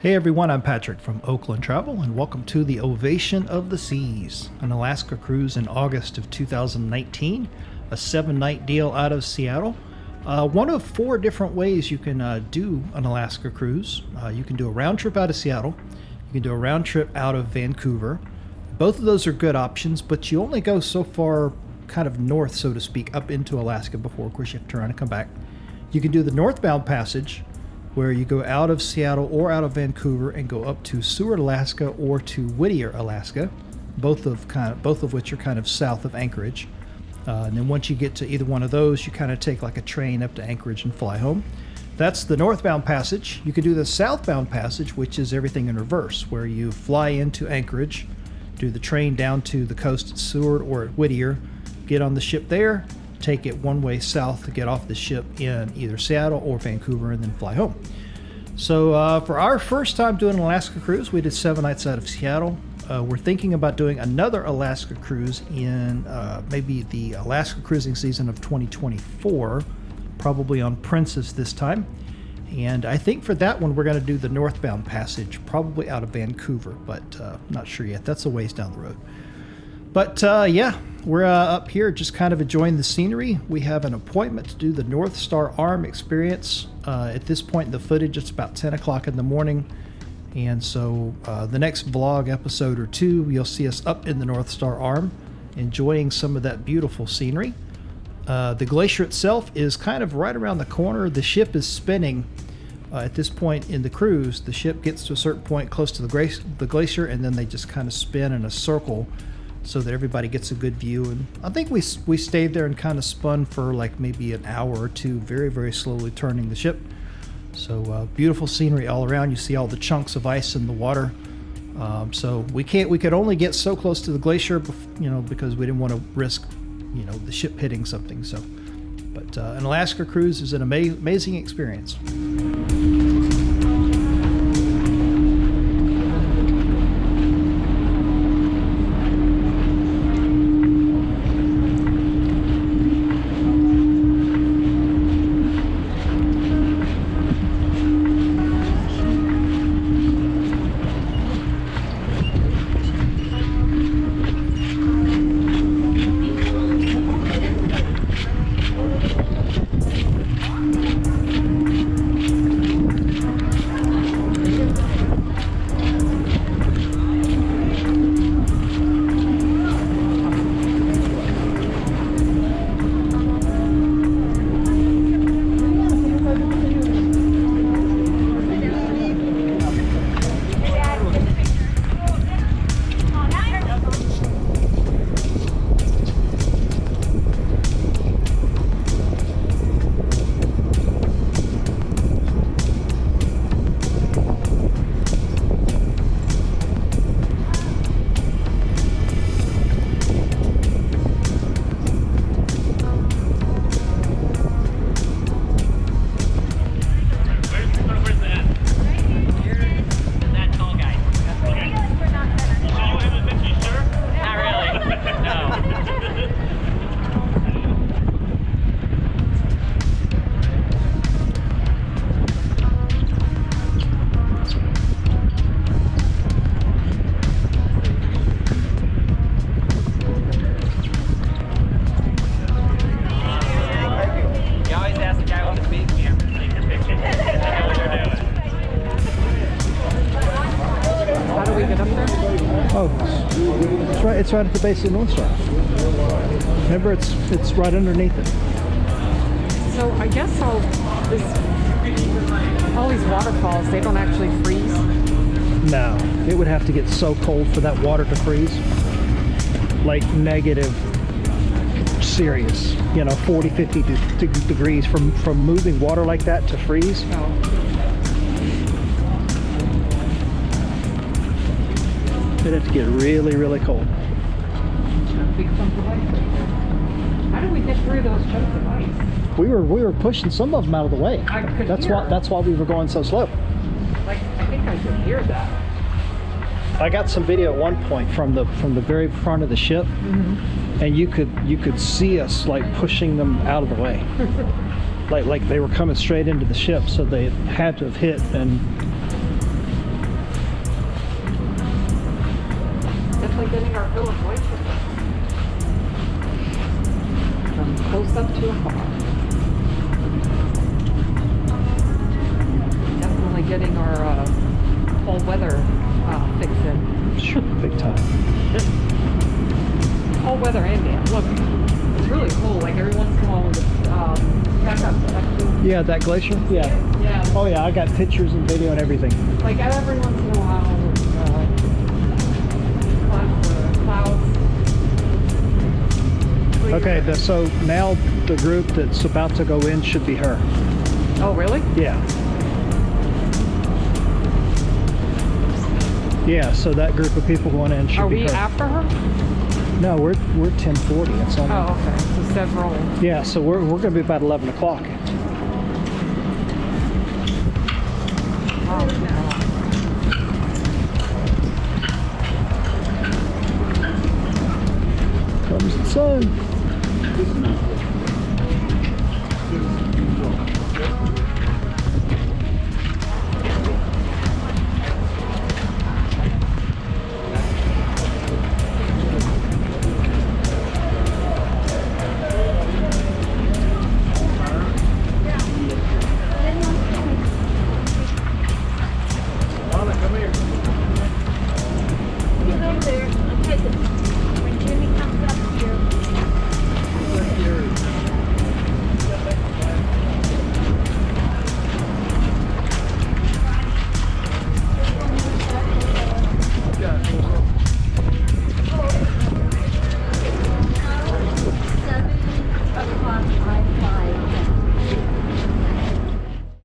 Hey everyone, I'm Patrick from Oakland Travel, and welcome to the Ovation of the Seas, an Alaska cruise in August of 2019, a 7-night deal out of Seattle. One of 4 different ways you can do an Alaska cruise. You can do a round trip out of Seattle, you can do a round trip out of Vancouver. Both of those are good options, but you only go so far kind of north, so to speak, up into Alaska before, of course, you have to turn around and come back. You can do the northbound passage, where you go out of Seattle or out of Vancouver and go up to Seward, Alaska, or to Whittier, Alaska, both of which are kind of south of Anchorage. And then once you get to either one of those, you kind of take like a train up to Anchorage and fly home. That's the northbound passage. You can do the southbound passage, which is everything in reverse, where you fly into Anchorage, do the train down to the coast at Seward or at Whittier, get on the ship there, take it one way south to get off the ship in either Seattle or Vancouver, and then fly home. So for our first time doing an Alaska cruise, we did 7 nights out of Seattle. We're thinking about doing another Alaska cruise in maybe the Alaska cruising season of 2024, probably on Princess this time. And I think for that one, we're going to do the northbound passage, probably out of Vancouver, but not sure yet. That's a ways down the road. But yeah, we're up here just kind of enjoying the scenery. We have an appointment to do the North Star Arm experience. At this point in the footage, it's about 10 o'clock in the morning. And so the next vlog episode or 2, you'll see us up in the North Star Arm, enjoying some of that beautiful scenery. The glacier itself is kind of right around the corner. The ship is spinning. At this point in the cruise, the ship gets to a certain point close to the glacier, and then they just kind of spin in a circle so that everybody gets a good view. And I think we stayed there and kind of spun for like maybe an hour or 2, very, very slowly turning the ship. So beautiful scenery all around. You see all the chunks of ice in the water. So we could only get so close to the glacier, because we didn't want to risk, the ship hitting something. So, but an Alaska cruise is an amazing experience. It's right at the base of the North Star. Remember, it's right underneath it. So I guess all these waterfalls, they don't actually freeze? No, it would have to get so cold for that water to freeze. Like negative serious, 40, 50 degrees from moving water like that to freeze. Oh. It'd have to get really, really cold. How did we get through those chunks of ice? We were pushing some of them out of the way. I could hear. That's why we were going so slow. I think I could hear that. I got some video at one point from the very front of the ship, and you could see us like pushing them out of the way, like they were coming straight into the ship, so they had to have hit. And definitely getting our fill of glacier. From close up to afar. Definitely getting our fall weather fix in. Sure, big time. All weather and damp. Look, it's really cool. Like every once in a while, with back up. Yeah, that glacier? Yeah. Yeah. Oh yeah, I got pictures and video and everything. Like every once in a while, clouds. Okay, so now the group that's about to go in should be her. Oh, really? Yeah. Yeah, so that group of people going in should Are be we her. after her? No, we're 10:40. It's only. Oh, okay. So several. Yeah, so we're going to be about 11 o'clock.